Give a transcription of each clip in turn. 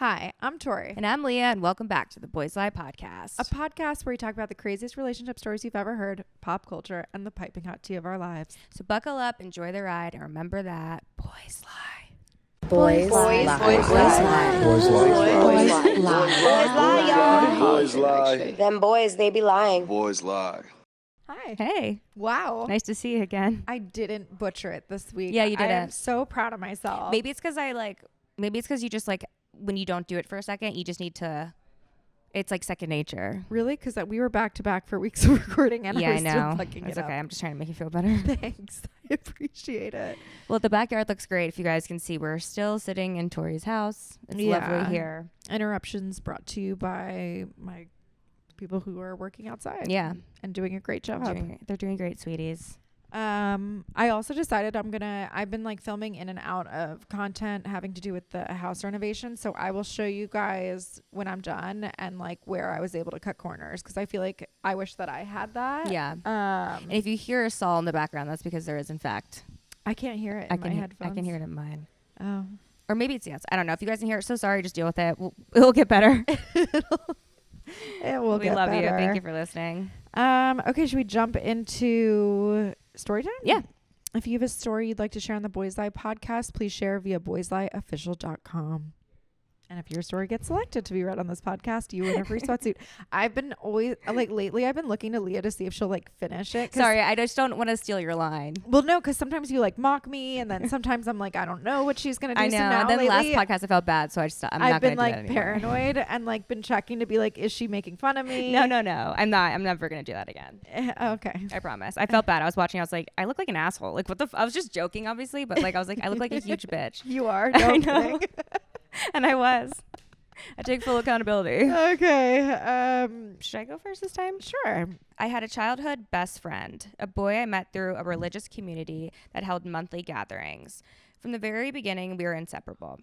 Hi, I'm Tori. And I'm Leah, and welcome back to the Boys Lie podcast. A podcast where we talk about the craziest relationship stories you've ever heard, pop culture, and the piping hot tea of our lives. So buckle up, enjoy the ride, and remember that boys lie. Boys lie. Boys lie. Boys lie. Boys lie. Boys lie, y'all. Boys lie. Them boys, they be lying. Boys lie. Hi. Hey. Wow. Nice to see you again. I didn't butcher it this week. Yeah, you didn't. I'm so proud of myself. Maybe it's because you just like, when you don't do it for a second, you just need to, it's like second nature. Really? Because we were back to back for weeks of recording and Yeah, I was I know. still fucking It's it okay. up. I'm just trying to make you feel better. Thanks. I appreciate it. Well, the backyard looks great. If you guys can see, we're still sitting in Tori's house. It's lovely here. Interruptions brought to you by my people who are working outside. Yeah. And doing a great job. They're doing great, sweeties. I also decided I've been like filming in and out of content having to do with the house renovation. So I will show you guys when I'm done and like where I was able to cut corners. Cause I feel like I wish that I had that. Yeah. And if you hear a saw in the background, that's because there is, in fact. I can't hear it in my headphones. I can hear it in mine. Oh. Or maybe it's yes. I don't know. If you guys can hear it, so sorry. Just deal with it. It'll get better. It will We get love better. you. Thank you for listening. Okay. Should we jump into story time? Yeah. If you have a story you'd like to share on the Boys Lie podcast, please share via boyslieofficial.com. And if your story gets selected to be read on this podcast, you win a free sweatsuit. I've been always lately I've been looking to Leah to see if she'll like finish it. Sorry, I just don't want to steal your line. Well, no, because sometimes you like mock me, and then sometimes I'm like, I don't know what she's gonna do. I know. So now And then lately, last podcast I felt bad, so I'm I've not been gonna like do that anymore. paranoid and like been checking to be like, is she making fun of me? No. I'm not. I'm never gonna do that again. Okay. I promise. I felt bad. I was watching. I was like, I look like an asshole. Like, what the? I was just joking, obviously, but like, I was like, I look like a huge bitch. You are. I No know. kidding. And I was. I take full accountability. Okay. Should I go first this time? Sure. I had a childhood best friend, a boy I met through a religious community that held monthly gatherings. From the very beginning, we were inseparable.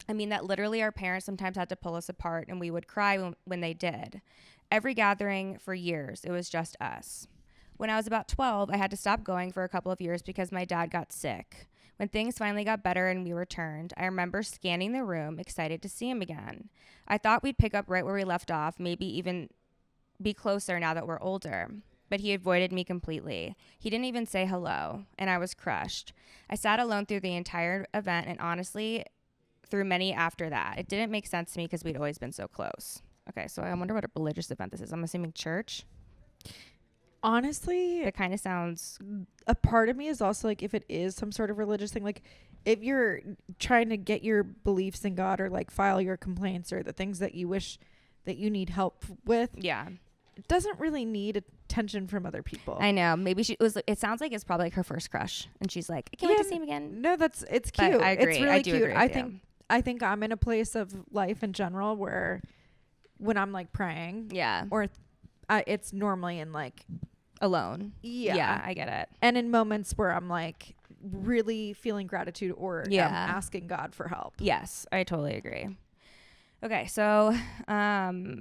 I mean that literally our parents sometimes had to pull us apart, and we would cry when they did. Every gathering for years, it was just us. When I was about 12, I had to stop going for a couple of years because my dad got sick. When things finally got better and we returned, I remember scanning the room, excited to see him again. I thought we'd pick up right where we left off, maybe even be closer now that we're older. But he avoided me completely. He didn't even say hello, and I was crushed. I sat alone through the entire event, and honestly, through many after that. It didn't make sense to me because we'd always been so close. Okay, so I wonder what a religious event this is. I'm assuming church. Honestly, It kind of sounds... a part of me is also like, if it is some sort of religious thing, like if you're trying to get your beliefs in God or like file your complaints or the things that you wish that you need help with, Yeah. it doesn't really need attention from other people. I know. Maybe it sounds like it's probably like her first crush. And she's like, I can't wait to see him again. No, it's But cute. I agree. It's really I do cute. agree with you. I think I'm in a place of life in general where when I'm like praying Yeah. or it's normally in like, Alone. Yeah, I get it. and in moments where I'm like really feeling gratitude or Yeah. asking God for help. Yes, I totally agree. Okay, so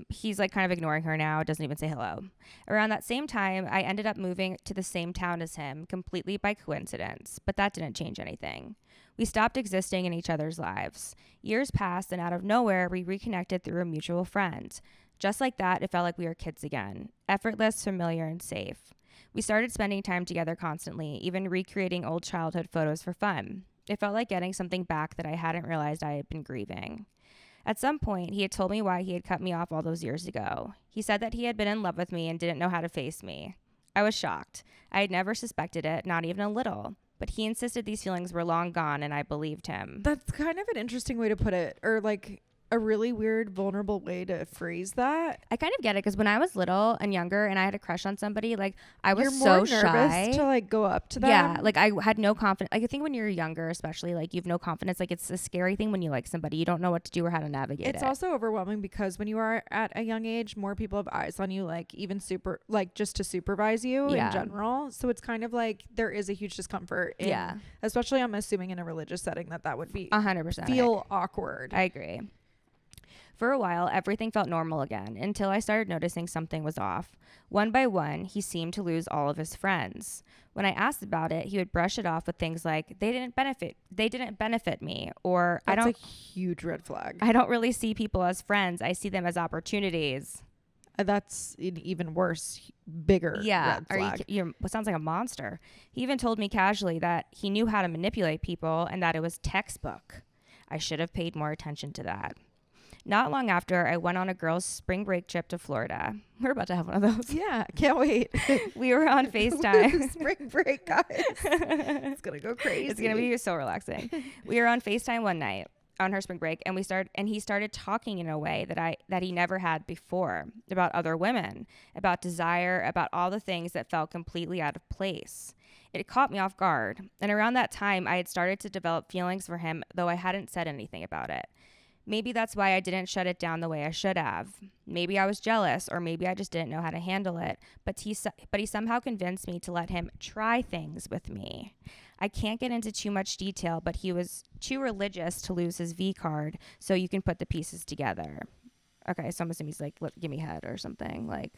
he's like kind of ignoring her now, doesn't even say hello. Around that same time, I ended up moving to the same town as him, completely by coincidence, but that didn't change anything. We stopped existing in each other's lives. Years passed, and out of nowhere, we reconnected through a mutual friend. Just like that, it felt like we were kids again. Effortless, familiar, and safe. We started spending time together constantly, even recreating old childhood photos for fun. It felt like getting something back that I hadn't realized I had been grieving. At some point, he had told me why he had cut me off all those years ago. He said that he had been in love with me and didn't know how to face me. I was shocked. I had never suspected it, not even a little. But he insisted these feelings were long gone, and I believed him. That's kind of an interesting way to put it, or like a really weird, vulnerable way to phrase that. I kind of get it because when I was little and younger and I had a crush on somebody, like I was You're more so nervous shy to like go up to them. Yeah, like I had no confidence. Like I think when you're younger, especially, like you have no confidence. Like it's a scary thing when you like somebody. You don't know what to do or how to navigate It's it. also overwhelming because when you are at a young age, more people have eyes on you, like even just to supervise you in general. So it's kind of like there is a huge discomfort. Especially I'm assuming in a religious setting that would be 100% feel awkward. I agree. For a while, everything felt normal again until I started noticing something was off. One by one, he seemed to lose all of his friends. When I asked about it, he would brush it off with things like, they didn't benefit me, or That's a huge red flag. I don't really see people as friends. I see them as opportunities. That's an even worse, bigger red flag. You're what sounds like a monster. He even told me casually that he knew how to manipulate people and that it was textbook. I should have paid more attention to that. Not long after, I went on a girls' spring break trip to Florida. We're about to have one of those. Yeah, can't wait. We were on FaceTime. Spring break, guys. It's going to go crazy. It's going to be so relaxing. We were on FaceTime one night on her spring break, and he started talking in a way that he never had before, about other women, about desire, about all the things that felt completely out of place. It caught me off guard, and around that time, I had started to develop feelings for him, though I hadn't said anything about it. Maybe that's why I didn't shut it down the way I should have. Maybe I was jealous, or maybe I just didn't know how to handle it. But he somehow convinced me to let him try things with me. I can't get into too much detail, but he was too religious to lose his V card, so you can put the pieces together. Okay, so I'm assuming he's like, give me head or something, like,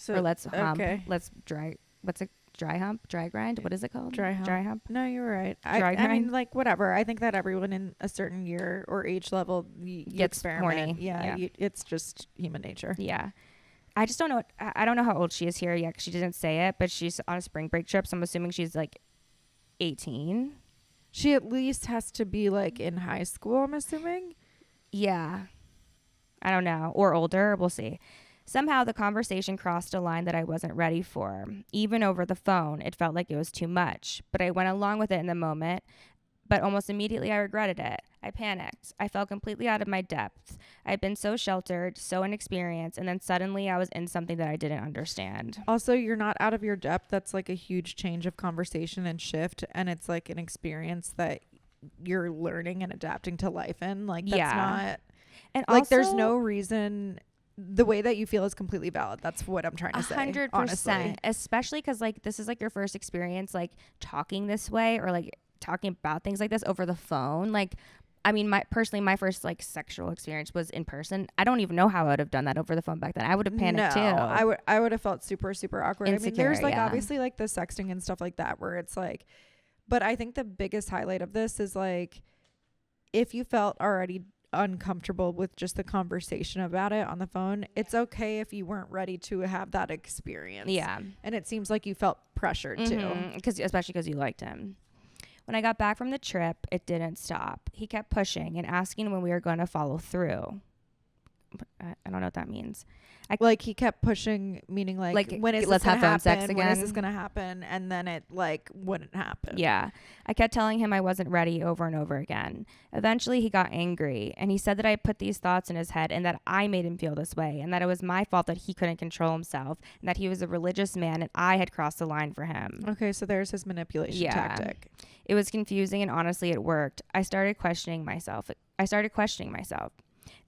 or let's hump, let's dry. What's a dry hump? Dry grind? What is it called? Dry hump. No, you're right. I mean, like, whatever. I think that everyone in a certain year or age level you gets experiment. Horny. Yeah. It's just human nature. Yeah. I just don't know. I don't know how old she is here yet. 'Cause she didn't say it, but she's on a spring break trip. So I'm assuming she's like 18. She at least has to be like in high school, I'm assuming. Yeah. I don't know. Or older. We'll see. Somehow the conversation crossed a line that I wasn't ready for. Even over the phone, it felt like it was too much. But I went along with it in the moment. But almost immediately I regretted it. I panicked. I felt completely out of my depth. I'd been so sheltered, so inexperienced, and then suddenly I was in something that I didn't understand. Also, you're not out of your depth. That's like a huge change of conversation and shift. And it's like an experience that you're learning and adapting to life in. Like, that's not... And like, also, there's no reason... The way that you feel is completely valid. That's what I'm trying to say. 100%. Honestly. Especially because, like, this is, like, your first experience, like, talking this way or, like, talking about things like this over the phone. Like, I mean, my first, like, sexual experience was in person. I don't even know how I would have done that over the phone back then. I would have panicked, too. I would have felt super, super awkward. Insecure, I mean, there's, like, obviously, like, the sexting and stuff like that where it's, like... But I think the biggest highlight of this is, like, if you felt already... uncomfortable with just the conversation about it on the phone, it's okay if you weren't ready to have that experience. Yeah. And it seems like you felt pressured too. Especially because you liked him. When I got back from the trip, it didn't stop. He kept pushing and asking when we were going to follow through. I don't know what that means. Like he kept pushing, meaning like when is let's this have gonna phone sex happen? again? When is this gonna happen? And then it like wouldn't happen. Yeah. I kept telling him I wasn't ready over and over again. Eventually he got angry and he said that I put these thoughts in his head and that I made him feel this way and that it was my fault that he couldn't control himself and that he was a religious man and I had crossed the line for him. Okay, so there's his manipulation tactic. It was confusing and honestly it worked. I started questioning myself.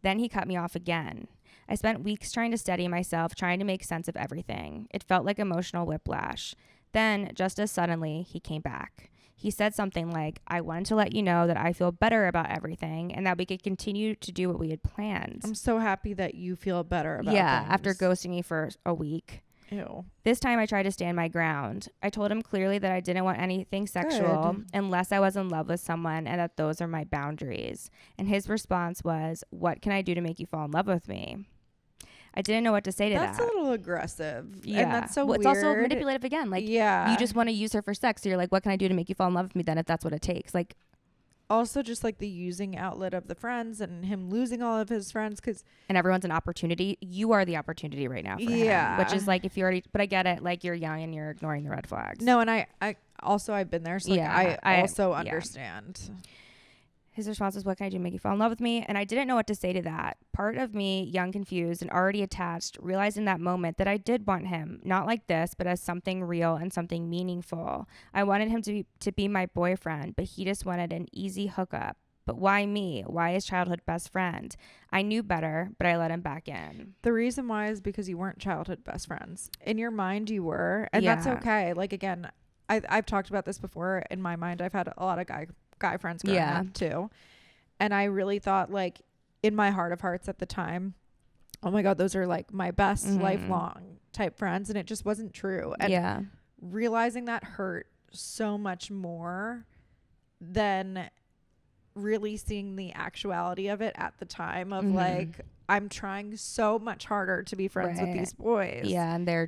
Then he cut me off again. I spent weeks trying to steady myself, trying to make sense of everything. It felt like emotional whiplash. Then, just as suddenly, he came back. He said something like, I wanted to let you know that I feel better about everything and that we could continue to do what we had planned. I'm so happy that you feel better about things. After ghosting me for a week. Ew. This time I tried to stand my ground. I told him clearly that I didn't want anything sexual unless I was in love with someone and that those are my boundaries. And his response was, what can I do to make you fall in love with me? I didn't know what to say to that. That's a little aggressive. Yeah. And that's so weird. It's also manipulative again. Like, you just want to use her for sex. So you're like, what can I do to make you fall in love with me then if that's what it takes? Like, also just like the using outlet of the friends and him losing all of his friends and everyone's an opportunity. You are the opportunity right now for him, which is like if you already, but I get it. Like you're young and you're ignoring the red flags. No. And I also, I've been there. So like, I also understand. His response was, what can I do to make you fall in love with me? And I didn't know what to say to that. Part of me, young, confused, and already attached, realized in that moment that I did want him, not like this, but as something real and something meaningful. I wanted him to be my boyfriend, but he just wanted an easy hookup. But why me? Why his childhood best friend? I knew better, but I let him back in. The reason why is because you weren't childhood best friends. In your mind, you were. And that's okay. Like, again, I've talked about this before. In my mind, I've had a lot of guy friends growing up too, and I really thought like in my heart of hearts at the time, oh my God, those are like my best lifelong type friends. And it just wasn't true. And realizing that hurt so much more than really seeing the actuality of it at the time of like, I'm trying so much harder to be friends with these boys. Yeah, and they're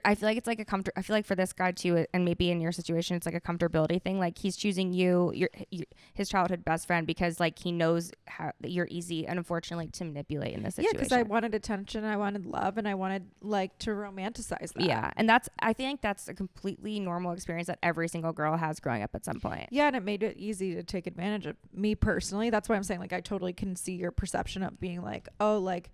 I feel like it's like I feel like for this guy too, and maybe in your situation, it's like a comfortability thing. Like he's choosing you, his childhood best friend, because like he knows how that you're easy and unfortunately to manipulate in this situation. Yeah, because I wanted attention, I wanted love, and I wanted like to romanticize that. Yeah, and I think that's a completely normal experience that every single girl has growing up at some point. Yeah, and it made it easy to take advantage of me personally. That's why I'm saying like I totally can see your perception of being like, oh, like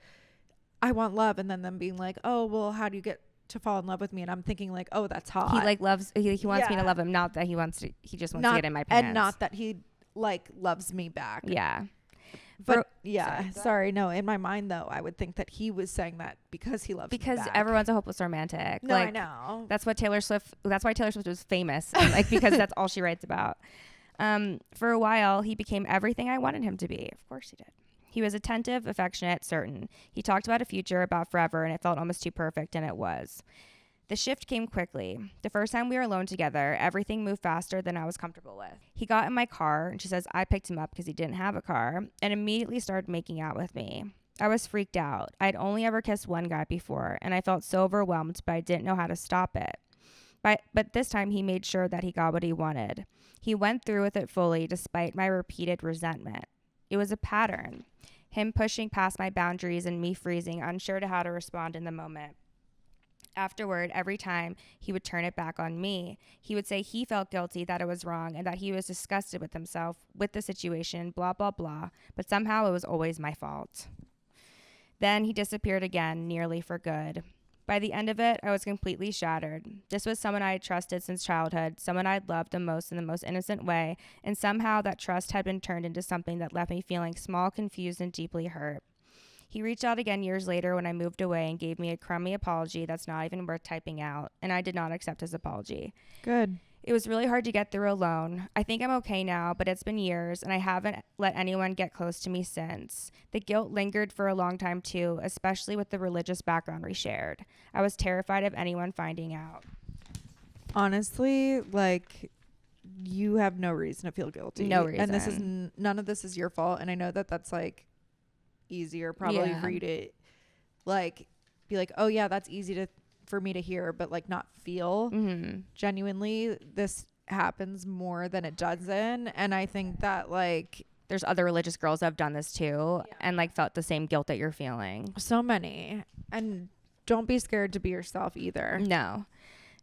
I want love, and then them being like, oh, well, how do you get to fall in love with me? And I'm thinking like, oh, that's hot. He like loves he wants me to love him, not that he just wants to get in my pants, and not that he like loves me back. Yeah. But sorry, no, in my mind though, I would think that he was saying that because he loves me back. Everyone's a hopeless romantic. No, like, I know. That's why Taylor Swift was famous, like because that's all she writes about. For a while, he became everything I wanted him to be. Of course he did. He was attentive, affectionate, certain. He talked about a future, about forever, and it felt almost too perfect, and it was. The shift came quickly. The first time we were alone together, everything moved faster than I was comfortable with. He got in my car, and she says I picked him up because he didn't have a car, and immediately started making out with me. I was freaked out. I'd only ever kissed one guy before, and I felt so overwhelmed, but I didn't know how to stop it. But this time he made sure that he got what he wanted. He went through with it fully despite my repeated resentment. It was a pattern. Him pushing past my boundaries and me freezing, unsure to how to respond in the moment. Afterward, every time he would turn it back on me, he would say he felt guilty, that it was wrong, and that he was disgusted with himself, with the situation, blah, blah, blah. But somehow it was always my fault. Then he disappeared again, nearly for good. By the end of it, I was completely shattered. This was someone I had trusted since childhood, someone I'd loved the most in the most innocent way, and somehow that trust had been turned into something that left me feeling small, confused, and deeply hurt. He reached out again years later when I moved away and gave me a crummy apology that's not even worth typing out, and I did not accept his apology. Good. It was really hard to get through alone. I think I'm okay now, but it's been years, and I haven't let anyone get close to me since. The guilt lingered for a long time, too, especially with the religious background we shared. I was terrified of anyone finding out. Honestly, like, you have no reason to feel guilty. No reason. And this is none of this is your fault, and I know that that's, like, easier probably for you to, like, be like, oh, yeah, that's easy for me to hear, but like not feel genuinely. This happens more than it doesn't, and I think that like there's other religious girls that have done this too, and like felt the same guilt that you're feeling. So many. And don't be scared to be yourself either. No.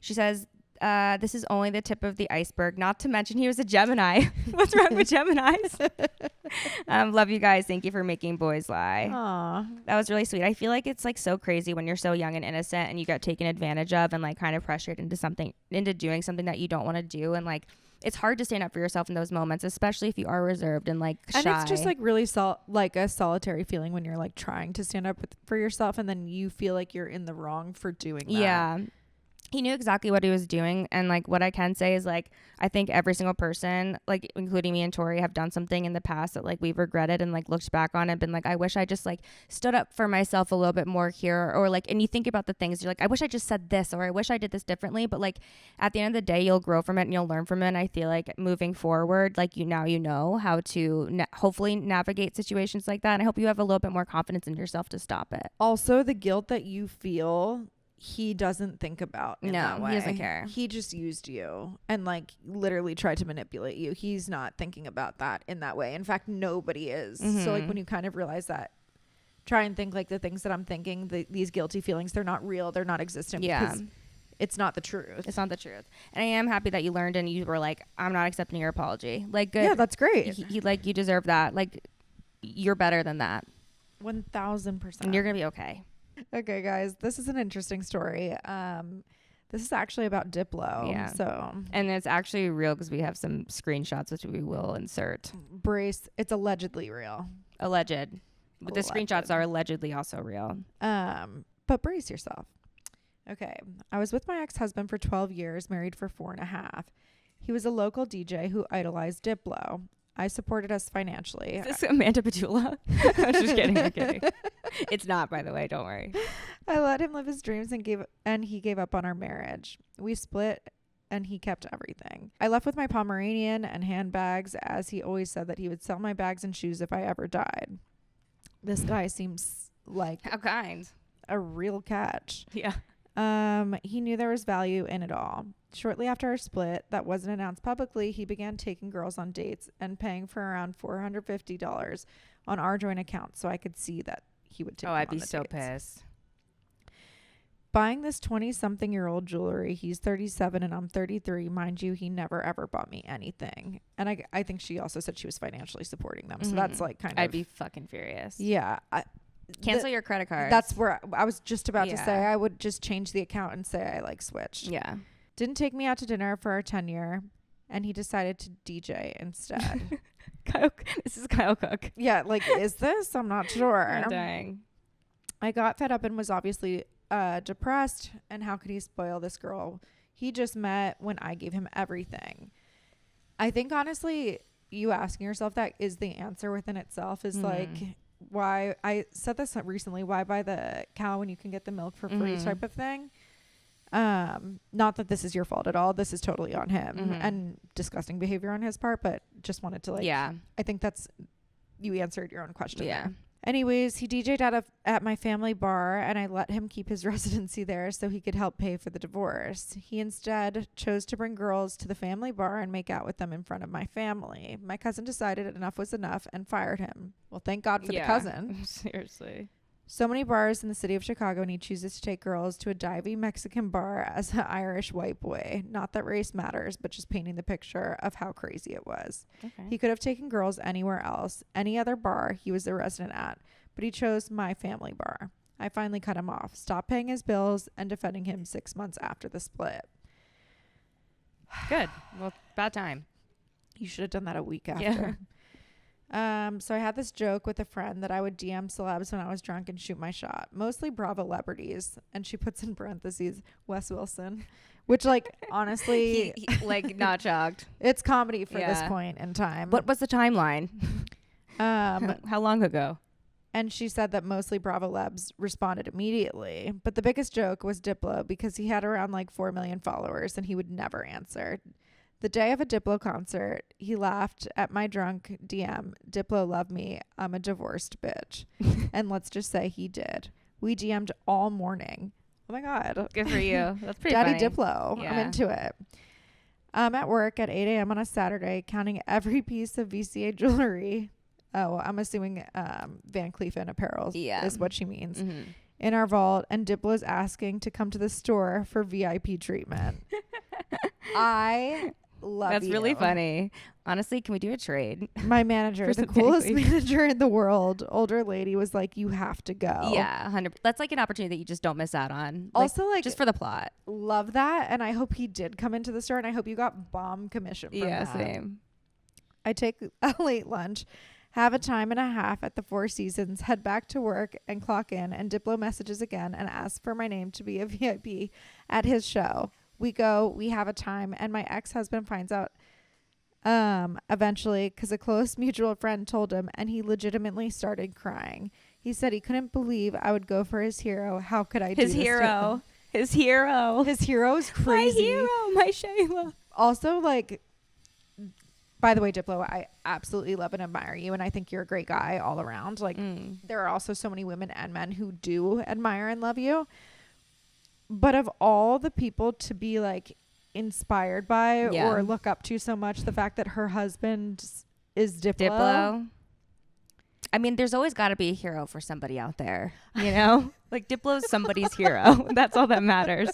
She says this is only the tip of the iceberg, not to mention he was a Gemini. What's wrong with Geminis? Love you guys. Thank you for making boys lie. Aww. That was really sweet. I feel like it's like so crazy when you're so young and innocent and you get taken advantage of and like kind of pressured into doing something that you don't want to do. And like, it's hard to stand up for yourself in those moments, especially if you are reserved and like shy. And it's just like really like a solitary feeling when you're like trying to stand up for yourself and then you feel like you're in the wrong for doing that. Yeah. He knew exactly what he was doing. And like what I can say is like, I think every single person, like including me and Tori, have done something in the past that like we've regretted and like looked back on and been like, I wish I just like stood up for myself a little bit more here. Or like, and you think about the things you're like, I wish I just said this, or I wish I did this differently. But like at the end of the day, you'll grow from it and you'll learn from it. And I feel like moving forward, like you know how to hopefully navigate situations like that. And I hope you have a little bit more confidence in yourself to stop it. Also, the guilt that you feel, he doesn't think about in that way. He doesn't care. He just used you and like literally tried to manipulate you. He's not thinking about that in that way. In fact, nobody is. So like when you kind of realize that, try and think like the things that I'm thinking, these guilty feelings, they're not real. They're not existent. Yeah. Because it's not the truth. It's not the truth. And I am happy that you learned and you were like, I'm not accepting your apology. Like, good. Yeah, that's great. He like, you deserve that. Like, you're better than that. 1000%. And you're going to be okay. Okay, guys, this is an interesting story. This is actually about Diplo. Yeah. So, and it's actually real because we have some screenshots which we will insert. Brace. It's allegedly real. Alleged. But the screenshots are allegedly also real. But brace yourself. Okay. I was with my ex-husband for 12 years, married for 4.5. He was a local DJ who idolized Diplo. I supported us financially. Is this Amanda Petula? I'm just kidding. I'm kidding. It's not, by the way. Don't worry. I let him live his dreams and he gave up on our marriage. We split and he kept everything. I left with my Pomeranian and handbags, as he always said that he would sell my bags and shoes if I ever died. This guy seems like How kind. a real catch. Yeah. He knew there was value in it all. Shortly after our split, that wasn't announced publicly, he began taking girls on dates and paying for around $450 on our joint account, so I could see that he would take. Oh, them I'd on be the so dates. pissed. Buying this 20-something-year-old jewelry. He's 37 and I'm 33. Mind you, he never ever bought me anything. And I think she also said she was financially supporting them. So that's like kind of. I'd be fucking furious. Yeah. Cancel your credit card. That's where I was just about to Yeah. say. I would just change the account and say I like switched. Yeah. Didn't take me out to dinner for our 10-year, and he decided to DJ instead. This is Kyle Cook. Yeah, like, is this? I'm not sure. I'm dying. I got fed up and was obviously depressed, and how could he spoil this girl he just met when I gave him everything? I think, honestly, you asking yourself that is the answer within itself, is like, why, I said this recently, why buy the cow when you can get the milk for free type of thing. Not that this is your fault at all. This is totally on him and disgusting behavior on his part, but just wanted to I think that's, you answered your own question. Yeah. There. Anyways, he DJ'd at my family bar, and I let him keep his residency there so he could help pay for the divorce. He instead chose to bring girls to the family bar and make out with them in front of my family. My cousin decided enough was enough and fired him. Well, thank God for the cousin. Seriously. So many bars in the city of Chicago, and he chooses to take girls to a divey Mexican bar as an Irish white boy. Not that race matters, but just painting the picture of how crazy it was. Okay. He could have taken girls anywhere else, any other bar he was a resident at, but he chose my family bar. I finally cut him off, stopped paying his bills, and defending him 6 months after the split. Good. Well, about time. You should have done that a week after. Yeah. So I had this joke with a friend that I would DM celebs when I was drunk and shoot my shot. Mostly Bravo celebrities. And she puts in parentheses, Wes Wilson. Which, like, honestly... he, like, not shocked. It's comedy for this point in time. What was the timeline? How long ago? And she said that mostly Bravo Lebs responded immediately. But the biggest joke was Diplo, because he had around, like, 4 million followers, and he would never answer. The day of a Diplo concert, he laughed at my drunk DM, Diplo love me, I'm a divorced bitch. And let's just say he did. We DM'd all morning. Oh my God. Good for you. That's pretty Daddy funny. Diplo. Yeah. I'm into it. I'm at work at 8 a.m. on a Saturday, counting every piece of VCA jewelry. Oh, I'm assuming Van Cleef and Apparel is what she means. In our vault, and Diplo's asking to come to the store for VIP treatment. I love That's really funny. Honestly, can we do a trade? My manager, the coolest manager in the world, older lady, was like, you have to go. Yeah, 100%. That's like an opportunity that you just don't miss out on. Also, like, just for the plot. Love that. And I hope he did come into the store, and I hope you got bomb commission from that. Same. I take a late lunch, have a time and a half at the Four Seasons, head back to work and clock in, and Diplo messages again and asks for my name to be a VIP at his show. We go, we have a time, and my ex-husband finds out eventually because a close mutual friend told him, and he legitimately started crying. He said he couldn't believe I would go for his hero. How could I do this to him? His hero. His hero is crazy. My hero, my Shayla. Also, like, by the way, Diplo, I absolutely love and admire you, and I think you're a great guy all around. Like, there are also so many women and men who do admire and love you. But of all the people to be, like, inspired by or look up to so much, the fact that her husband is Diplo. I mean, there's always got to be a hero for somebody out there, you know? Like, Diplo's somebody's hero. That's all that matters.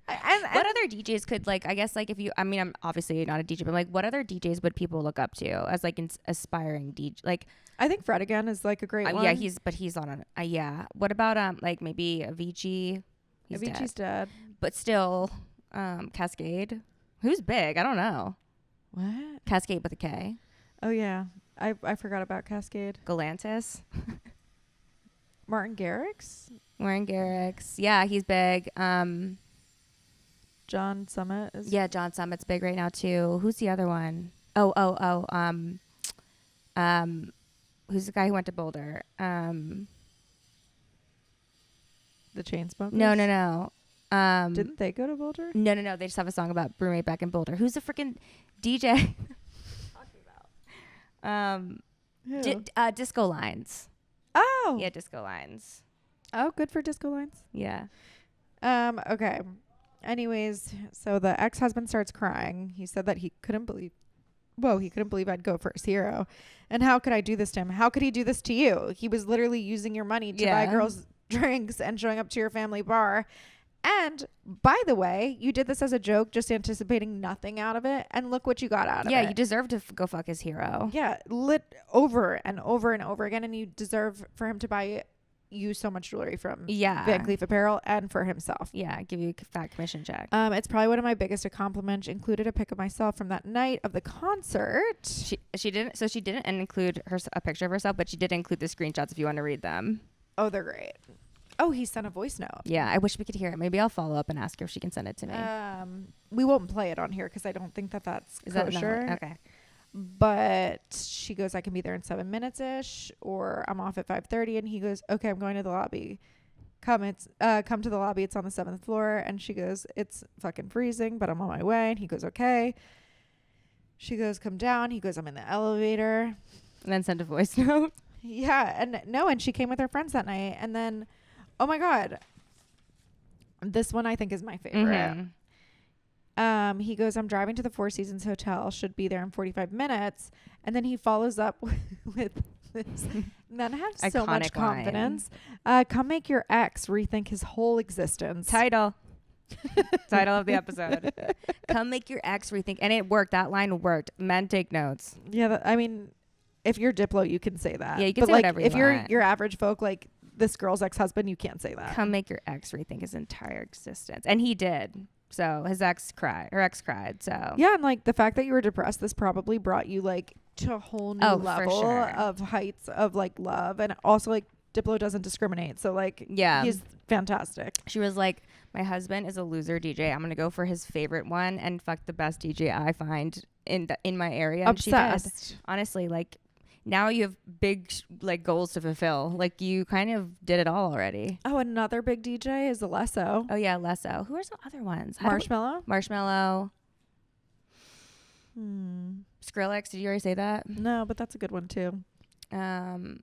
And what other DJs could, like, I guess, like, if you, I mean, I'm obviously not a DJ, but, like, what other DJs would people look up to as, like, aspiring DJ? Like, I think Fred again is, like, a great one. Yeah, he's on a, yeah. What about, like, maybe Avicii? Avicii's dead. But still, Cascade. Who's big? I don't know. What? Cascade with a K. Oh, yeah. I forgot about Cascade. Galantis. Martin Garrix? Warren Garrix. Yeah, he's big. John Summit is. Yeah, John Summit's big right now too. Who's the other one? Oh. Who's the guy who went to Boulder? The Chainsmokers? No. Didn't they go to Boulder? No. They just have a song about roommate back in Boulder. Who's the freaking DJ? Disco Lines. Oh. Yeah, Disco Lines. Oh, good for Disco Lines. Yeah. Okay. Anyways, so the ex-husband starts crying. He said that he couldn't believe I'd go for his hero. And how could I do this to him? How could he do this to you? He was literally using your money to buy girls drinks and showing up to your family bar. And by the way, you did this as a joke, just anticipating nothing out of it. And look what you got out of it. Yeah, you deserve to go fuck his hero. Yeah, lit over and over and over again. And you deserve for him to buy you so much jewelry from Van Cleef Apparel and for himself. Yeah, give you a fat commission check. It's probably one of my biggest accomplishments. Included a pic of myself from that night of the concert. She didn't include a picture of herself, but she did include the screenshots if you want to read them. Oh, they're great. Oh, he sent a voice note. Yeah, I wish we could hear it. Maybe I'll follow up and ask her if she can send it to me. We won't play it on here because I don't think that's kosher. Okay. But she goes, I can be there in 7 minutes ish, or I'm off at 5:30. And he goes, okay, I'm going to the lobby. Come to the lobby. It's on the 7th floor. And she goes, it's fucking freezing, but I'm on my way. And he goes, okay. She goes, come down. He goes, I'm in the elevator. And then send a voice note. Yeah. And she came with her friends that night. And then, oh my God, this one I think is my favorite. Mm-hmm. He goes, I'm driving to the Four Seasons Hotel, should be there in 45 minutes. And then he follows up with this. Men have so much confidence. Come make your ex rethink his whole existence. Title of the episode. Come make your ex rethink. And it worked. That line worked. Men, take notes. Yeah, I mean, if you're Diplo, you can say that. Yeah, you can say whatever you want. If you're your average folk, like this girl's ex-husband, you can't say that. Come make your ex rethink his entire existence. And he did. So her ex cried. So yeah, and like the fact that you were depressed, this probably brought you like to a whole new level of heights of like love. And also like Diplo doesn't discriminate. So like, yeah, he's fantastic. She was like, my husband is a loser DJ. I'm going to go for his favorite one and fuck the best DJ I find in my area. Obsessed. And she did. Honestly, like now you have big like goals to fulfill. Like you kind of did it all already. Oh, another big DJ is Alesso. Oh yeah, Alesso. Who are some other ones? Marshmello. Skrillex. Did you already say that? No, but that's a good one too. There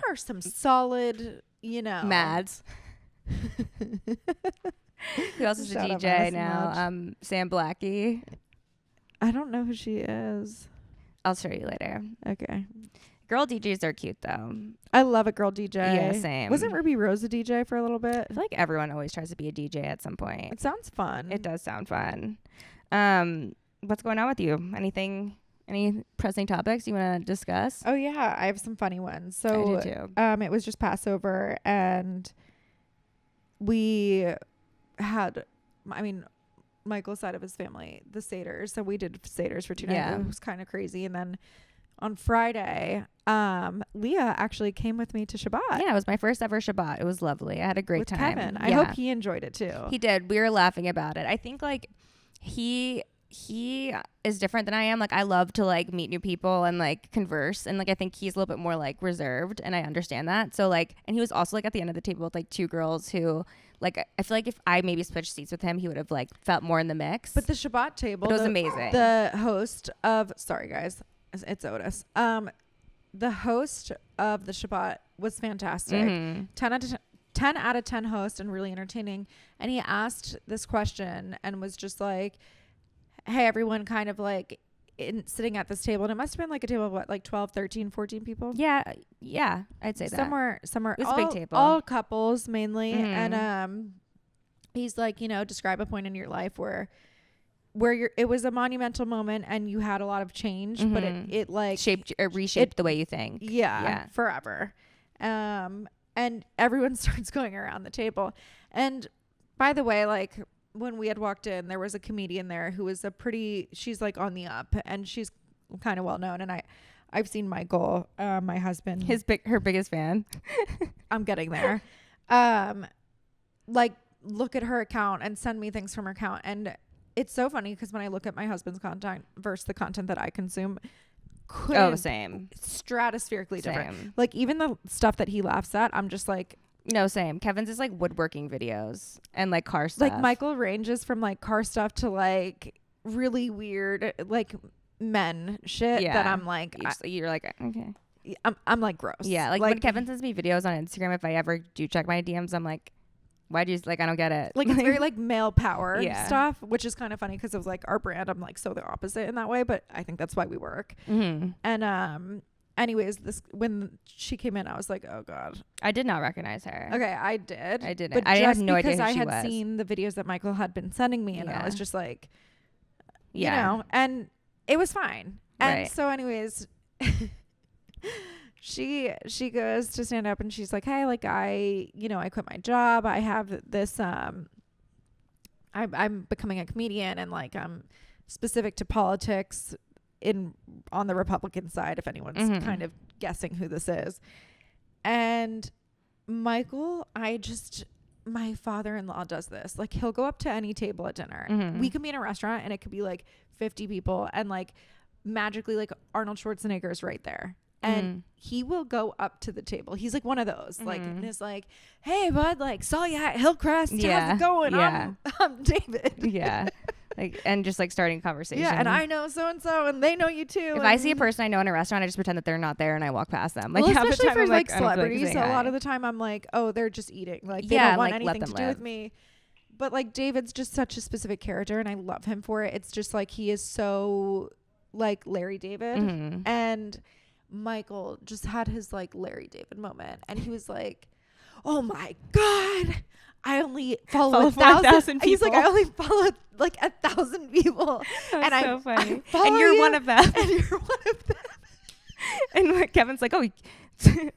are some solid, Mads. Who else is a DJ now? Sam Blackie. I don't know who she is. I'll show you later. Okay. Girl DJs are cute though. I love a girl DJ. Yeah, same. Wasn't Ruby Rose a DJ for a little bit? I feel like everyone always tries to be a DJ at some point. It sounds fun. It does sound fun. What's going on with you? Any pressing topics you want to discuss? Oh yeah, I have some funny ones. So I do too. It was just Passover and we had, Michael's side of his family, the Seders. So we did Seders for 2 nights. Yeah. It was kind of crazy. And then on Friday, Leah actually came with me to Shabbat. Yeah, it was my first ever Shabbat. It was lovely. I had a great time. Kevin. I hope he enjoyed it too. He did. We were laughing about it. I think like he is different than I am. Like I love to like meet new people and like converse. And like I think he's a little bit more like reserved and I understand that. So like, and he was also like at the end of the table with like 2 girls who like, I feel like if I maybe switched seats with him, he would have like felt more in the mix. But the Shabbat table, it was amazing. The host of, sorry guys, it's Otis. The host of the Shabbat was fantastic. Mm-hmm. 10 out of 10 host and really entertaining. And he asked this question and was just like, hey, everyone kind of like sitting at this table. And it must have been like a table of what, like 12, 13, 14 people? Yeah, I'd say that. Somewhere. It was a big table. All couples mainly. Mm-hmm. And he's like, describe a point in your life where it was a monumental moment and you had a lot of change, mm-hmm. but it like reshaped the way you think. Yeah. Forever. And everyone starts going around the table. And by the way, like when we had walked in, there was a comedian there who was she's like on the up and she's kind of well known. And I've seen Michael, my husband, her biggest fan. I'm getting there. Like look at her account and send me things from her account. And it's so funny because when I look at my husband's content versus the content that I consume, couldn't same. Stratospherically different. Same. Like even the stuff that he laughs at, I'm just like, no, same. Kevin's is like woodworking videos and like car stuff. like Michael ranges from like car stuff to like really weird like men shit that I'm like, you're like, okay. I'm like gross. Yeah, like when Kevin sends me videos on Instagram, if I ever do check my DMs, I'm like, why do you like? I don't get it. Like it's very like male power Yeah. stuff, which is kind of funny because it was like our brand. I'm like so the opposite in that way, but I think that's why we work. Mm-hmm. And anyways, this when she came in, I was like, oh god. I did not recognize her. Okay, I did. I didn't. But I just had no idea because who I she had was. seen the videos that Michael had been sending me, and I was just like, you Yeah. know, and it was fine. And Right. so, anyways. She goes to stand up and she's like, hey, like I quit my job. I have this, I'm becoming a comedian and like I'm specific to politics on the Republican side, if anyone's kind of guessing who this is. And Michael, my father-in-law does this. Like he'll go up to any table at dinner. We could be in a restaurant and it could be like 50 people and like magically like Arnold Schwarzenegger is right there. And he will go up to the table. He's like one of those, like, and is like, "Hey, bud, like, saw you at Hillcrest. How's it going? Yeah. I'm David." Yeah, like, and just like starting conversation. Yeah, and I know so and so, and they know you too. If I see a person I know in a restaurant, I just pretend that they're not there and I walk past them. Like, well, half the especially time for I'm like I don't feel celebrities, saying a lot hi. of the time I'm like, "Oh, they're just eating. Like, they Yeah, don't want like, let anything them to do with live. me." But like David's just such a specific character, and I love him for it. It's just like he is so like Larry David, and Michael just had his like Larry David moment, and he was like, "Oh my god, I only follow 1,000 people." He's like, "I only follow like 1,000 people," That's and so funny. I follow And you're you, one of them. and you're one of them. And Kevin's like, "Oh,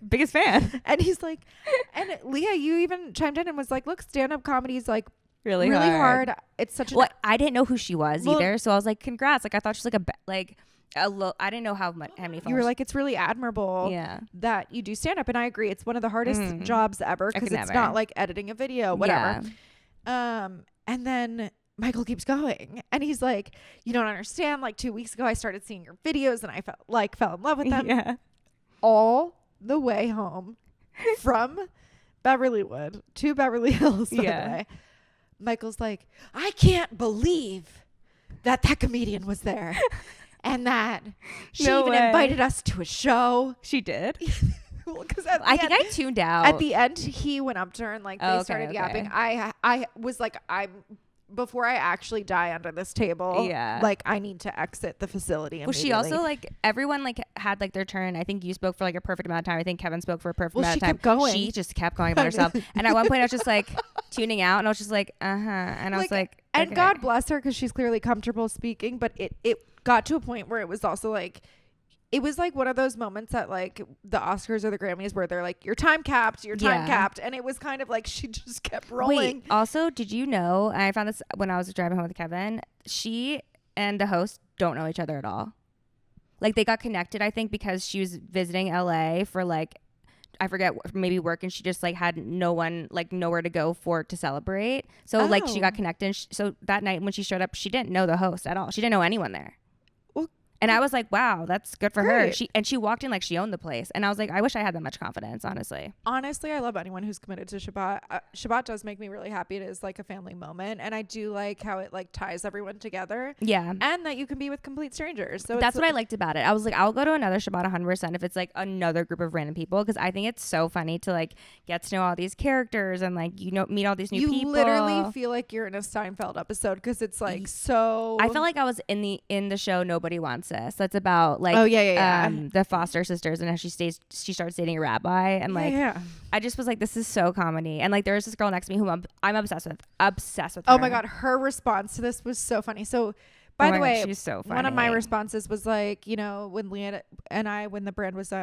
biggest fan." And he's like, and Leah, you even chimed in and was like, "Look, stand-up comedy is like Really hard. It's such Well, I didn't know who she was Well- either, so I was like, "Congrats!" Like I thought she's like I didn't know how many followers. You were like, it's really admirable Yeah. that you do stand up. And I agree. It's one of the hardest jobs ever because it's never. not like editing a video, whatever. Yeah. And then Michael keeps going and he's like, you don't understand. Like 2 weeks ago, I started seeing your videos and I fell in love with them. Yeah. All the way home from Beverlywood to Beverly Hills, by the way. Michael's like, I can't believe that comedian was there. And that she even invited us to a show. She did. Well, I think I tuned out. At the end, he went up to her and like they started yapping. I was like, before I actually die under this table, like I need to exit the facility. Well, she also like everyone like had like their turn. I think you spoke for like a perfect amount of time. I think Kevin spoke for a perfect amount of time. Kept going. She just kept going about herself. And at one point, I was just like tuning out, and I was just like, and I was like, and okay. God bless her because she's clearly comfortable speaking. But it got to a point where it was also like. It was like one of those moments at like the Oscars or the Grammys where they're like, you're time capped. And it was kind of like she just kept rolling. Wait, also, did you know, and I found this when I was driving home with Kevin, she and the host don't know each other at all. Like they got connected, I think, because she was visiting LA for like, I forget, maybe work, and she just like had no one, like nowhere to go to celebrate. So like she got connected. And so that night when she showed up, she didn't know the host at all. She didn't know anyone there. And I was like, wow, that's good for her. She walked in like she owned the place. And I was like, I wish I had that much confidence, honestly. Honestly, I love anyone who's committed to Shabbat. Shabbat does make me really happy. It is like a family moment. And I do like how it like ties everyone together. Yeah. And that you can be with complete strangers. So that's what I liked about it. I was like, I'll go to another Shabbat 100% if it's like another group of random people. Because I think it's so funny to like get to know all these characters and like, you know, meet all these new people. You literally feel like you're in a Seinfeld episode because it's like so. I felt like I was in the show Nobody Wants This. That's about like the Foster sisters and how she starts dating a rabbi and like I just was like, this is so comedy. And like there's this girl next to me who I'm obsessed with her. Oh my god, her response to this was so funny. So by the way, she's so funny. One of my responses was like, you know, when Leah and I, when the brand was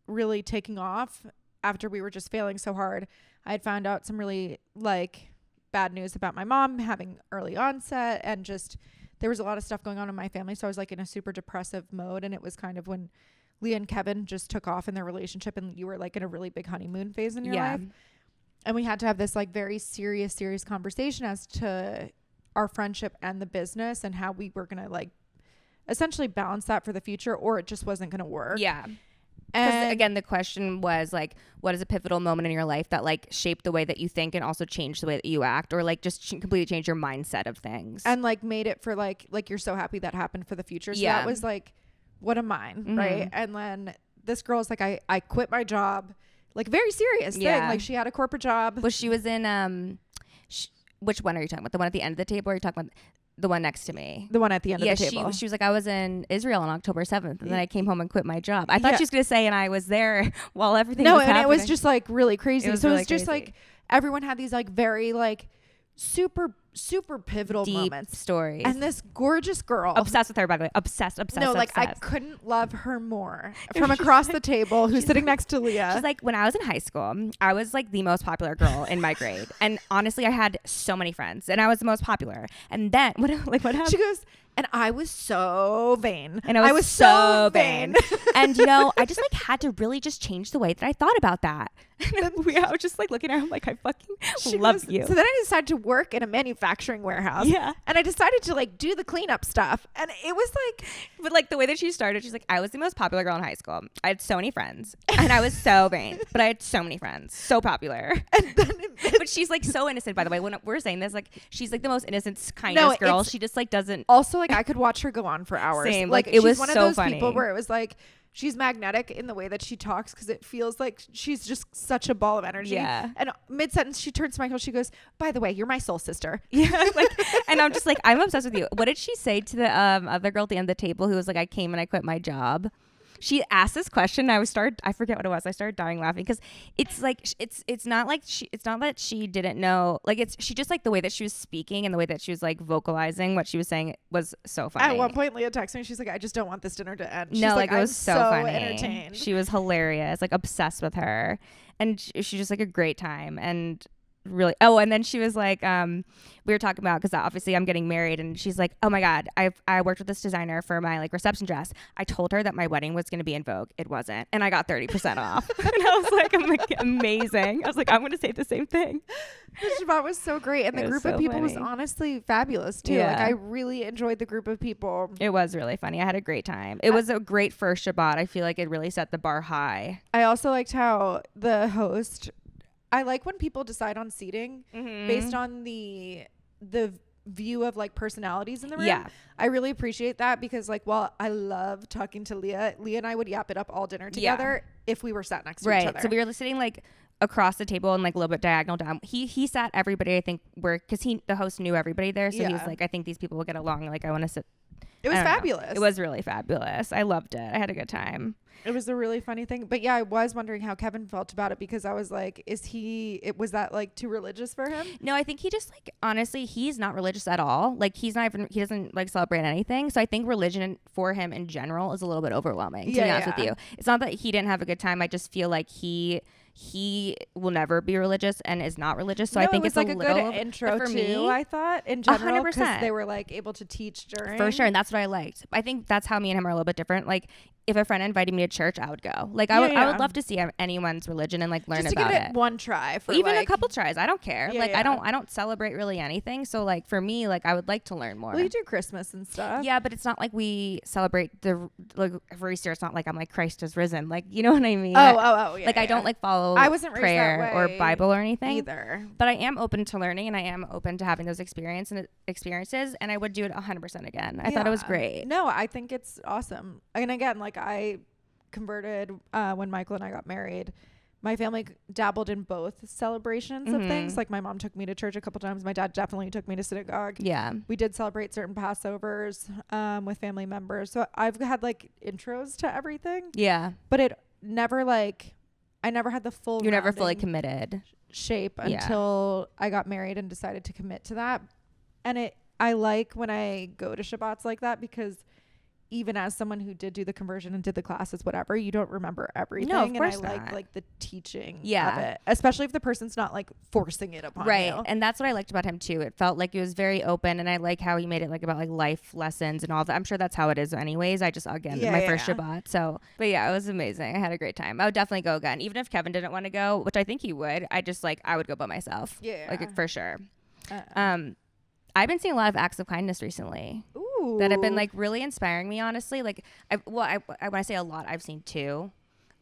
really taking off after we were just failing so hard, I had found out some really like bad news about my mom having early onset and just there was a lot of stuff going on in my family. So I was like in a super depressive mode. And it was kind of when Leah and Kevin just took off in their relationship and you were like in a really big honeymoon phase in your life. And we had to have this like very serious conversation as to our friendship and the business and how we were going to like essentially balance that for the future, or it just wasn't going to work. Yeah. And Because again, the question was like, what is a pivotal moment in your life that like shaped the way that you think and also changed the way that you act, or like just completely changed your mindset of things? and like made it for like you're so happy that happened for the future. So Yeah. that was like one of mine, right? And then this girl's like, I quit my job, like very serious thing. Like she had a corporate job. Well, she was in which one are you talking about? The one at the end of the table, or are you talking about the one next to me? The one at the end of the table. She was like, I was in Israel on October 7th, and then I came home and quit my job. I thought she was going to say, and I was there while everything was happening. No, and it was just like really crazy. It was so really it's just crazy. like everyone had these like very like super pivotal deep moments. stories. And this gorgeous girl, Obsessed with her, by the way. Obsessed. no, like I obsessed. couldn't love her more. From across the table, who's sitting next to Leah. She's like, when I was in high school, I was like the most popular girl in my grade. And honestly, I had so many friends and I was the most popular. And then what happened? She goes, and I was so vain. And I was so vain. And you know, I just like had to really just change the way that I thought about that. And I was just like looking at her, I'm like, I fucking love you. So then I decided to work in a manufacturing warehouse. Yeah. And I decided to like do the cleanup stuff. And it was like, But like the way that she started, she's like, I was the most popular girl in high school. I had so many friends and I was so vain, but I had so many friends, so popular. and then But she's like so innocent, by the way. When we're saying this, like she's like the most innocent, kindest girl. She just like doesn't. Also, like I could watch her go on for hours. Same. Like It was she's one so of those funny. people where it was like she's magnetic in the way that she talks because it feels like she's just such a ball of energy. Yeah. And mid sentence, she turns to Michael. She goes, "By the way, you're my soul sister." Yeah, like, and I'm just like, I'm obsessed with you. What did she say to the other girl at the end of the table who was like, I came and I quit my job? She asked this question. I forget what it was. I started dying laughing because it's like it's not that she didn't know. Like she just like the way that she was speaking and the way that she was like vocalizing what she was saying was so funny. At one point, Leah texted me. She's like, "I just don't want this dinner to end." She's No, like, it was I'm so funny. entertained. She was hilarious. Like obsessed with her, and she's just like a great time and. Really. Oh, and then she was like, we were talking about, because obviously I'm getting married, and she's like, oh my God, I worked with this designer for my like reception dress. I told her that my wedding was going to be in Vogue. It wasn't. And I got 30% off. And I was like, I'm like, amazing. I was like, I'm going to say the same thing. The Shabbat was so great. And the It was group of so people was funny. honestly fabulous too. Yeah. Like I really enjoyed the group of people. It was really funny. I had a great time. It was a great first Shabbat. I feel like it really set the bar high. I also liked how the host, I like when people decide on seating based on the view of like personalities in the room. Yeah. I really appreciate that because like, while I love talking to Leah and I would yap it up all dinner together if we were sat next to each other. So we were sitting like across the table and like a little bit diagonal down. He sat everybody, I think, because the host knew everybody there. So he was like, I think these people will get along. Like I want to sit. It was I don't know. fabulous. It was really fabulous. I loved it. I had a good time. It was a really funny thing. But yeah, I was wondering how Kevin felt about it because I was like, was that like too religious for him? No, I think he just like, honestly, he's not religious at all. Like he doesn't like celebrate anything. So I think religion for him in general is a little bit overwhelming, to be honest with you. It's not that he didn't have a good time. I just feel like he will never be religious and is not religious. So I think it's like a good little intro for too, me, I thought in general, because 100%. they were like able to teach during. For sure. And that's what I liked. I think that's how me and him are a little bit different. Like if a friend invited me to church, I would go. Like I would love to see anyone's religion and like learn just to about give it. one try for Even like, a couple tries. I don't care. Yeah, like yeah. I don't celebrate really anything. So like for me, like I would like to learn more. Well, you do Christmas and stuff. Yeah, but it's not like we celebrate like for Easter. It's not like I'm like Christ has risen. Like you know what I mean? Oh, yeah. Like I don't like follow I wasn't raised prayer that or way Bible or anything either. But I am open to learning and I am open to having those experiences and I would do it 100% again. I thought it was great. No, I think it's awesome. And again, like I converted when Michael and I got married. My family dabbled in both celebrations of things. Like my mom took me to church a couple times. My dad definitely took me to synagogue. Yeah. We did celebrate certain Passovers with family members. So I've had like intros to everything. Yeah. But it never like, I never had the full You're never fully rounding committed. shape until I got married and decided to commit to that. And I like when I go to Shabbats like that because even as someone who did do the conversion and did the classes, whatever, you don't remember everything. No, of and course I not. like the teaching of Yeah. it, especially if the person's not like forcing it upon Right. you. And that's what I liked about him too. It felt like it was very open and I like how he made it like about like life lessons and all that. I'm sure that's how it is anyways. I just, again, my first Shabbat. So, but yeah, it was amazing. I had a great time. I would definitely go again. Even if Kevin didn't want to go, which I think he would, I would go by myself. Yeah. Like for sure. I've been seeing a lot of acts of kindness recently. Ooh. that have been like really inspiring me, honestly. Like I when I say a lot, I've seen 2.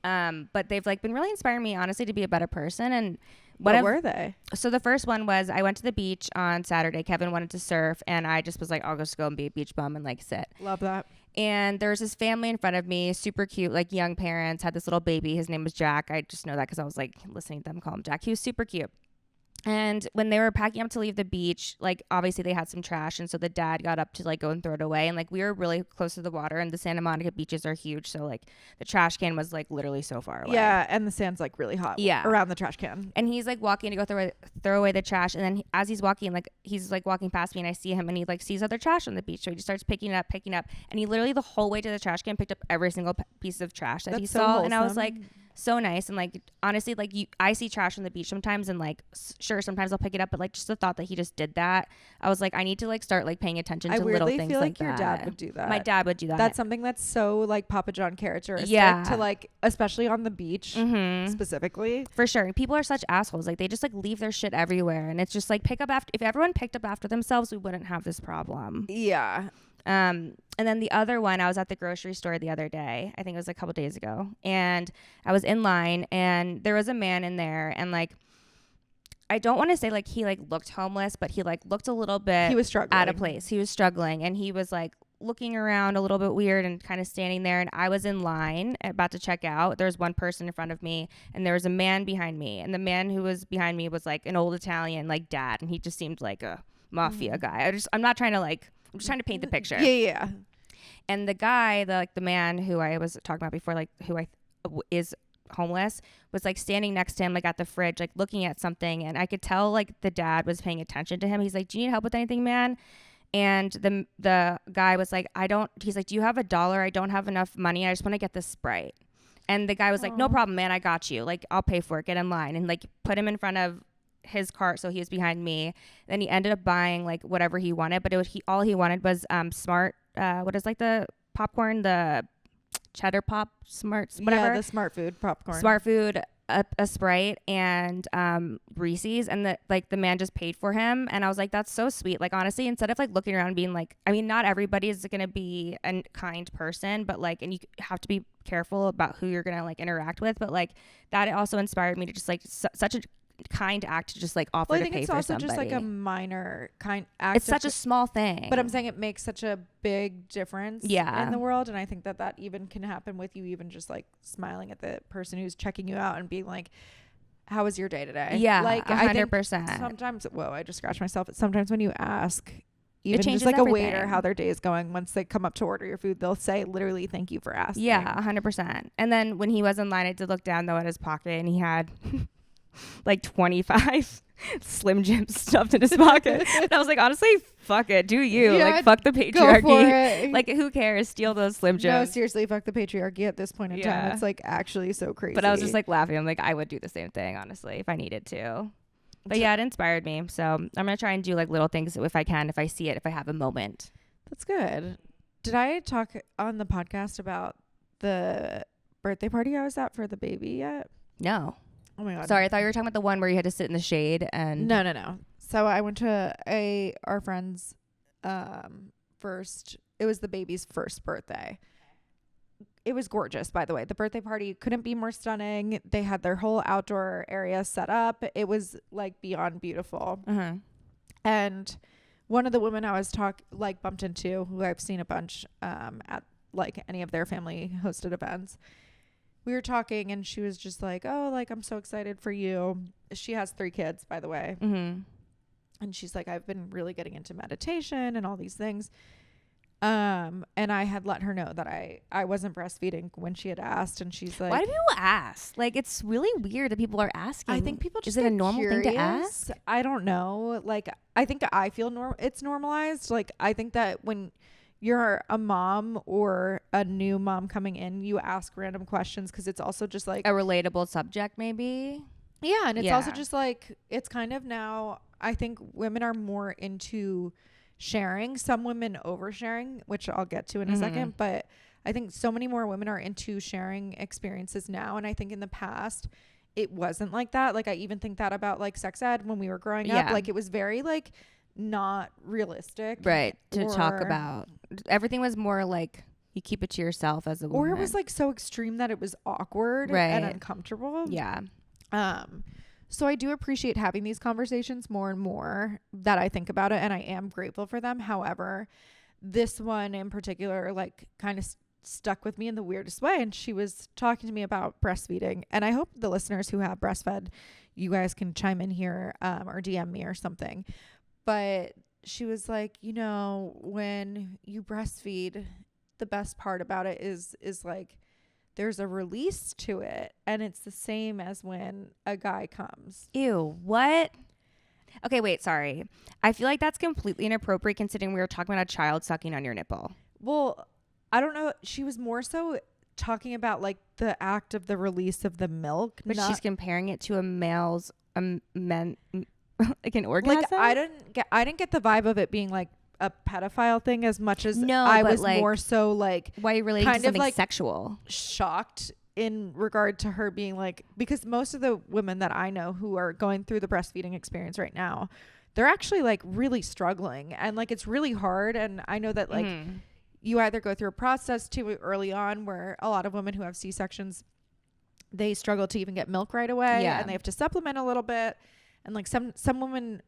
But they've like been really inspiring me, honestly, to be a better person. And what were they? So the first one was I went to the beach on Saturday. Kevin wanted to surf, and I just was like, I'll just go and be a beach bum and like sit. Love that. And there was this family in front of me, super cute, like young parents, had this little baby. His name was Jack. I just know that because I was like listening to them call him Jack. He was super cute. And when they were packing up to leave the beach, like obviously they had some trash, and so the dad got up to like go and throw it away. And like we were really close to the water, and the Santa Monica beaches are huge, so like the trash can was like literally so far away. Yeah, and the sand's like really hot. Yeah, around the trash can. And he's like walking to go throw away the trash, and then as he's walking, like he's like walking past me, and I see him, and he like sees other trash on the beach, so he just starts picking it up, and he literally the whole way to the trash can picked up every single piece of trash that he saw, wholesome. And I was like, so nice. And like honestly, like I see trash on the beach sometimes, and like sure sometimes I'll pick it up, but like just the thought that he just did that, I was like, I need to like start like paying attention to little things. I feel like that. your dad would do that. My dad would do that. That's something that's so like Papa John characteristic to like, especially on the beach specifically. For sure. People are such assholes. Like they just like leave their shit everywhere, and it's just like if everyone picked up after themselves, we wouldn't have this problem. Yeah. And then the other one, I was at the grocery store the other day, I think it was a couple days ago, and I was in line, and there was a man in there, and like I don't want to say like he like looked homeless, but he like looked a little bit he was struggling. Out of place. He was struggling, and he was like looking around a little bit weird and kind of standing there, and I was in line about to check out. There's one person in front of me, and there was a man behind me, and the man who was behind me was like an old Italian like dad, and he just seemed like a mafia guy. I'm just trying to paint the picture. Yeah. And the guy, the man who I was talking about before, like who is homeless, was like standing next to him, like at the fridge, like looking at something. And I could tell like the dad was paying attention to him. He's like, do you need help with anything, man? And the guy was like, he's like, do you have $1? I don't have enough money. I just want to get this Sprite. And the guy was like, no problem, man. I got you. Like, I'll pay for it. Get in line. And like put him in front of his cart, so he was behind me. Then he ended up buying like whatever he wanted, but all he wanted was smart what is like the popcorn, the cheddar pop, smarts, whatever. Yeah, the smart food popcorn. Smart food, a Sprite, and Reese's, and the man just paid for him. And I was like, that's so sweet. Like honestly, instead of like looking around and being like, I mean, not everybody is gonna be a kind person, but like, and you have to be careful about who you're gonna like interact with, but like that also inspired me to just like such a kind act to just like offer to pay for somebody. I think it's also just like a minor kind act. It's such a small thing, but I'm saying it makes such a big difference in the world. And I think that even can happen with you even just like smiling at the person who's checking you out and being like, how was your day today? Yeah, like 100%. Sometimes, whoa, I just scratched myself. Sometimes when you ask even just like everything. A waiter how their day is going, once they come up to order your food, they'll say literally thank you for asking. Yeah, 100%. And then when he was in line, I did look down though at his pocket, and he had like 25 Slim Jims stuffed in his pocket. And I was like, honestly, fuck it, do you? Yeah, like fuck the patriarchy. Like who cares? Steal those Slim Jims. No, seriously, fuck the patriarchy at this point in time. It's like actually so crazy. But I was just like laughing. I'm like, I would do the same thing, honestly, if I needed to. But yeah, it inspired me. So I'm gonna try and do like little things if I can, if I see it, if I have a moment. That's good. Did I talk on the podcast about the birthday party I was at for the baby yet? No. Oh my God. Sorry, I thought you were talking about the one where you had to sit in the shade and No. So I went to our friend's it was the baby's first birthday. It was gorgeous, by the way. The birthday party couldn't be more stunning. They had their whole outdoor area set up. It was like beyond beautiful. Uh-huh. And one of the women I was bumped into, who I've seen a bunch at like any of their family hosted events, we were talking, and she was just like, oh, like, I'm so excited for you. She has 3 kids, by the way. Mm-hmm. And she's like, I've been really getting into meditation and all these things. And I had let her know that I wasn't breastfeeding when she had asked. And she's like, why do people ask? Like, it's really weird that people are asking. I think people just, is it a normal thing to ask? I don't know. Like, I think I feel it's normalized. Like, I think that when you're a mom or a new mom coming in, you ask random questions because it's also just like a relatable subject, maybe. Yeah, and it's also just like, it's kind of now, I think women are more into sharing. Some women oversharing, which I'll get to in a second, but I think so many more women are into sharing experiences now, and I think in the past it wasn't like that. Like, I even think that about like sex ed when we were growing up. Like, it was very like not realistic. Right. To talk about. Everything was more like you keep it to yourself as a woman. Or it was like so extreme that it was awkward and uncomfortable. Yeah. So I do appreciate having these conversations more and more that I think about it, and I am grateful for them. However, this one in particular, like, kind of stuck with me in the weirdest way. And she was talking to me about breastfeeding, and I hope the listeners who have breastfed, you guys can chime in here or DM me or something. But she was like, you know, when you breastfeed, the best part about it is like there's a release to it, and it's the same as when a guy comes. Ew, what? Okay, wait, sorry. I feel like that's completely inappropriate considering we were talking about a child sucking on your nipple. Well, I don't know. She was more so talking about like the act of the release of the milk. But she's comparing it to a male's men like an orgasm. Like I didn't get the vibe of it being like a pedophile thing as much as no, I was like, more so like why are you relating to something like sexual? Shocked in regard to her being like, because most of the women that I know who are going through the breastfeeding experience right now, they're actually like really struggling, and like it's really hard. And I know that like you either go through a process too early on where a lot of women who have C-sections, they struggle to even get milk right away, and they have to supplement a little bit. And like some women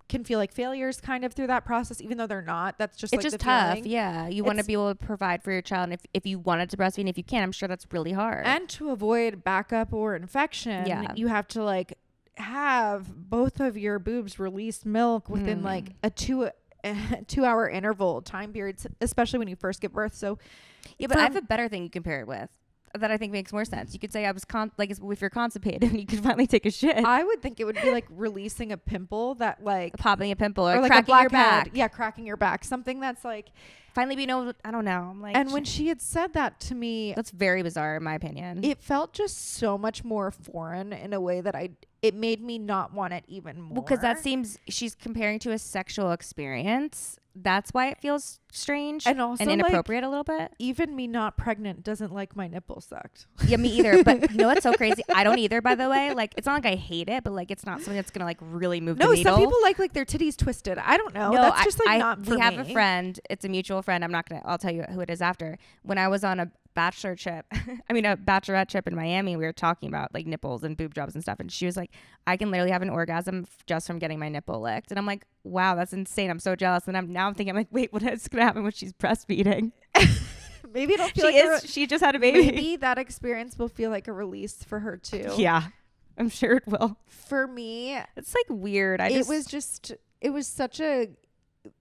can feel like failures kind of through that process, even though they're not. That's just it's like just the tough. feeling. Yeah, you want to be able to provide for your child, and if you wanted to breastfeed, and if you can, I'm sure that's really hard. And to avoid backup or infection, you have to like have both of your boobs release milk within like a 2 hour interval time periods, especially when you first give birth. So yeah, but I have a better thing you compare it with that I think makes more sense. You could say I was if you're constipated and you could finally take a shit. I would think it would be like releasing a pimple that like popping a pimple or like cracking your back. Yeah, cracking your back. Something that's like finally being able to, I don't know. I'm like, and when she had said that to me, that's very bizarre in my opinion. It felt just so much more foreign in a way that it made me not want it even more. Well, because that seems she's comparing to a sexual experience. That's why it feels strange and also inappropriate like, a little bit. Even me not pregnant doesn't like my nipple sucked. Yeah, me either. But you know what's so crazy? I don't either, by the way. Like, it's not like I hate it, but like it's not something that's gonna like really move the needle. No, some people like their titties twisted. I don't know. No, that's just like not for me. We have a friend. It's a mutual friend. I'll tell you who it is after. When I was on a bachelorette trip in Miami, we were talking about like nipples and boob jobs and stuff, and she was like, I can literally have an orgasm just from getting my nipple licked. And I'm like, wow, that's insane. I'm so jealous. And I'm thinking like, wait, what is gonna happen when she's breastfeeding? Maybe it'll feel she just had a baby. Maybe that experience will feel like a release for her too. Yeah, I'm sure it will. For me, it's like weird. It was such a,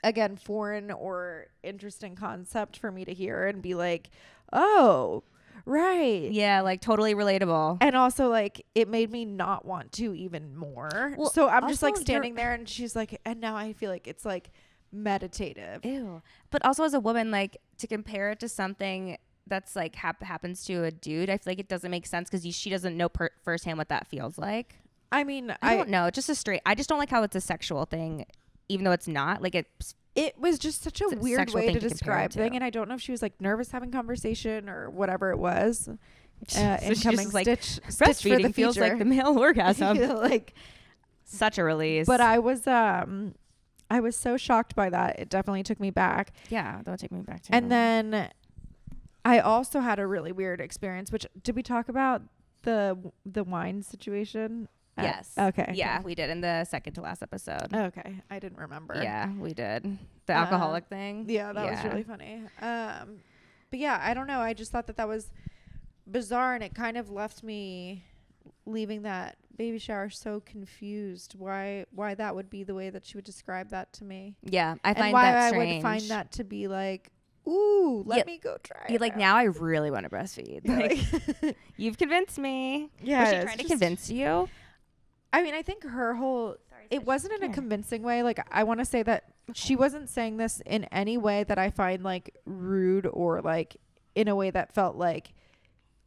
again, foreign or interesting concept for me to hear and be like, oh, right. Yeah, like totally relatable. And also like it made me not want to even more. Well, so I'm just like standing there, and she's like, and now I feel like it's like meditative. Ew. But also as a woman, like to compare it to something that's like happens to a dude, I feel like it doesn't make sense because she doesn't know firsthand what that feels like. I mean, I don't know. Just I just don't like how it's a sexual thing, even though it's not. Like it was just such a weird way to describe thing, and I don't know if she was like nervous having conversation or whatever it was. So incoming like, breastfeeding for the feels like the male orgasm. Like such a release. But I was so shocked by that. It definitely took me back. Yeah, that would take me back too. And then I also had a really weird experience. Which did we talk about the wine situation? Yes. Okay. Yeah, we did in the second to last episode. Okay. I didn't remember. Yeah, we did. The alcoholic thing. Yeah, that was really funny. But yeah, I don't know. I just thought that was bizarre, and it kind of left me leaving that baby shower so confused. Why that would be the way that she would describe that to me. Yeah, I find why that strange. I would find that to be like, ooh, let me go try it. Like now I really want to breastfeed. Like you've convinced me. Yeah. Was she trying to convince you? I mean, I think her whole, it wasn't in a convincing way. Like, I want to say that she wasn't saying this in any way that I find like rude or like in a way that felt like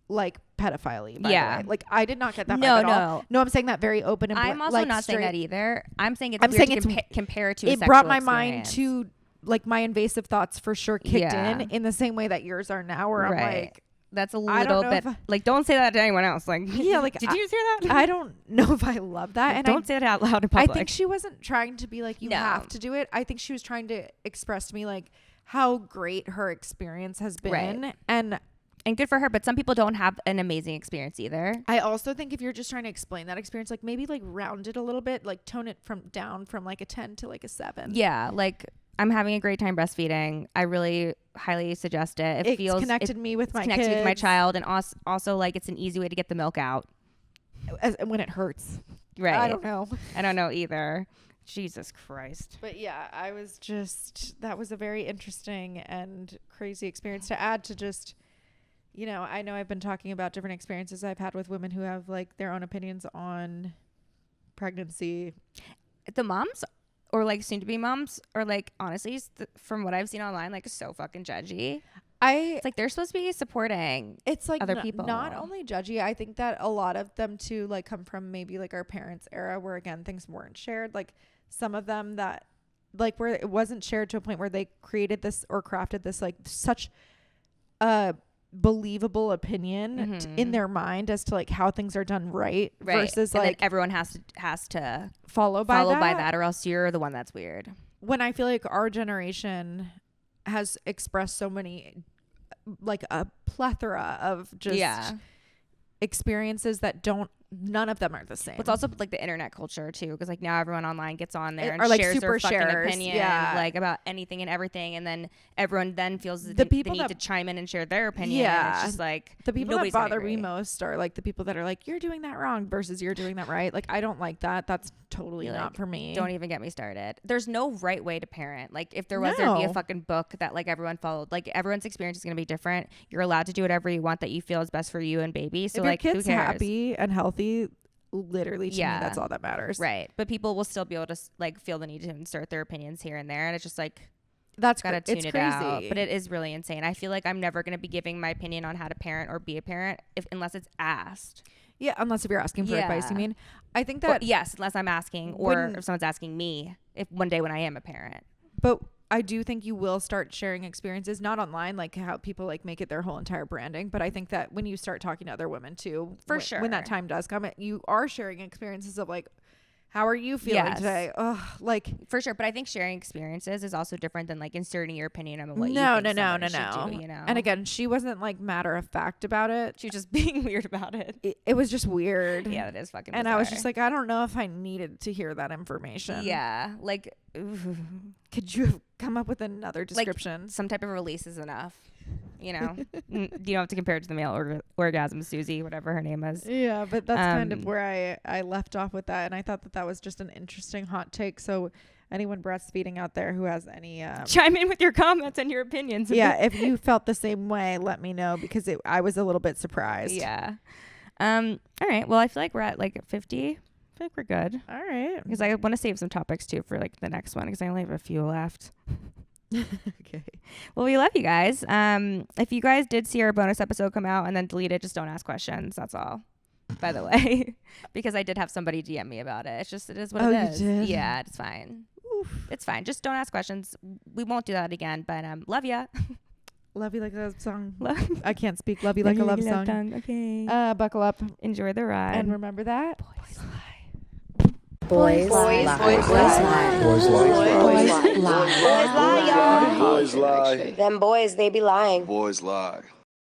pedophilie. By the way. Like, I did not get that. No, vibe at all. No, I'm saying that very open and I'm also like not saying that either. I'm saying it's compare it to it brought my mind to like my invasive thoughts for sure kicked in the same way that yours are now, where I'm like, That's a I don't little know bit if like, don't say that to anyone else. Like, Yeah, like, did you just hear that? I don't know if I love that. Like, And don't say it out loud in I public. think she wasn't trying to be like, you have to do it. I think she was trying to express to me like how great her experience has been. Right. And good for her, but some people don't have an amazing experience either. I also think if you're just trying to explain that experience, like maybe like round it a little bit, like tone it down from like a 10 to like a 7. Yeah, like I'm having a great time breastfeeding. I really highly suggest it. It's connected me with my kids. Connected with my child, and also like it's an easy way to get the milk out. When it hurts. Right. I don't know. I don't know either. Jesus Christ. But yeah, that was a very interesting and crazy experience to add to just, I know I've been talking about different experiences I've had with women who have like their own opinions on pregnancy. The moms or like soon to be moms or like honestly from what I've seen online, like so fucking judgy. It's like they're supposed to be supporting other people. Not only judgy, I think that a lot of them too like come from maybe like our parents' era where again things weren't shared. Like some of them that like where it wasn't shared to a point where they created this or crafted this like such a believable opinion in their mind as to like how things are done right. Versus and like then everyone has to follow by that or else you're the one that's weird. When I feel like our generation has expressed so many like a plethora of just experiences that none of them are the same. It's also like the internet culture too, because like now everyone online gets on there and like shares super their fucking shares, opinion like about anything and everything, and then everyone then feels the need to chime in and share their opinion. And it's just like the people that bother me most are like the people that are like, you're doing that wrong versus you're doing that right. Like I don't like that. That's totally not for me. Don't even get me started. There's no right way to parent. Like if there was, there'd be a fucking book that like everyone followed. Like everyone's experience is gonna be different. You're allowed to do whatever you want that you feel is best for you and baby. So if like your kid's who cares? happy and healthy, literally to me that's all that matters. Right. But people will still be able to like feel the need to insert their opinions here and there, and it's just like that's gotta tune it crazy out. But it is really insane. I feel like I'm never going to be giving my opinion on how to parent or be a parent unless it's asked. Yeah, unless if you're asking for advice, you mean. I think that yes, unless I'm asking or if someone's asking me if one day when I am a parent. But I do think you will start sharing experiences, not online, like how people like make it their whole entire branding. But I think that when you start talking to other women too, when that time does come, you are sharing experiences of like, how are you feeling today? Ugh, like for sure. But I think sharing experiences is also different than like inserting your opinion on what you think should do, you know? And again, she wasn't like matter of fact about it. She was just being weird about it. It was just weird. Yeah, it is fucking And bizarre. I was just like, I don't know if I needed to hear that information. Yeah. Like, could you have come up with another description? Like, some type of release is enough. You know, you don't have to compare it to the male orgasm, Susie, whatever her name is. Yeah, but that's kind of where I left off with that. And I thought that was just an interesting hot take. So anyone breastfeeding out there who has any... chime in with your comments and your opinions. Yeah, if you felt the same way, let me know because I was a little bit surprised. Yeah. All right. Well, I feel like we're at like 50. I feel like we're good. All right. Because I want to save some topics too for like the next one because I only have a few left. Okay. Well, we love you guys. If you guys did see our bonus episode come out and then delete it, just don't ask questions. That's all. By the way, because I did have somebody DM me about it. It is what it is. You did? Yeah, it's fine. Oof. It's fine. Just don't ask questions. We won't do that again. But love ya. Love you like a love song. I can't speak. Love you like a love song. Okay. Buckle up. Enjoy the ride. And remember that. Boys lie. Boys lie. Boys lie. Boys lie, y'all. Boys lie. Them boys, they be lying. Boys lie.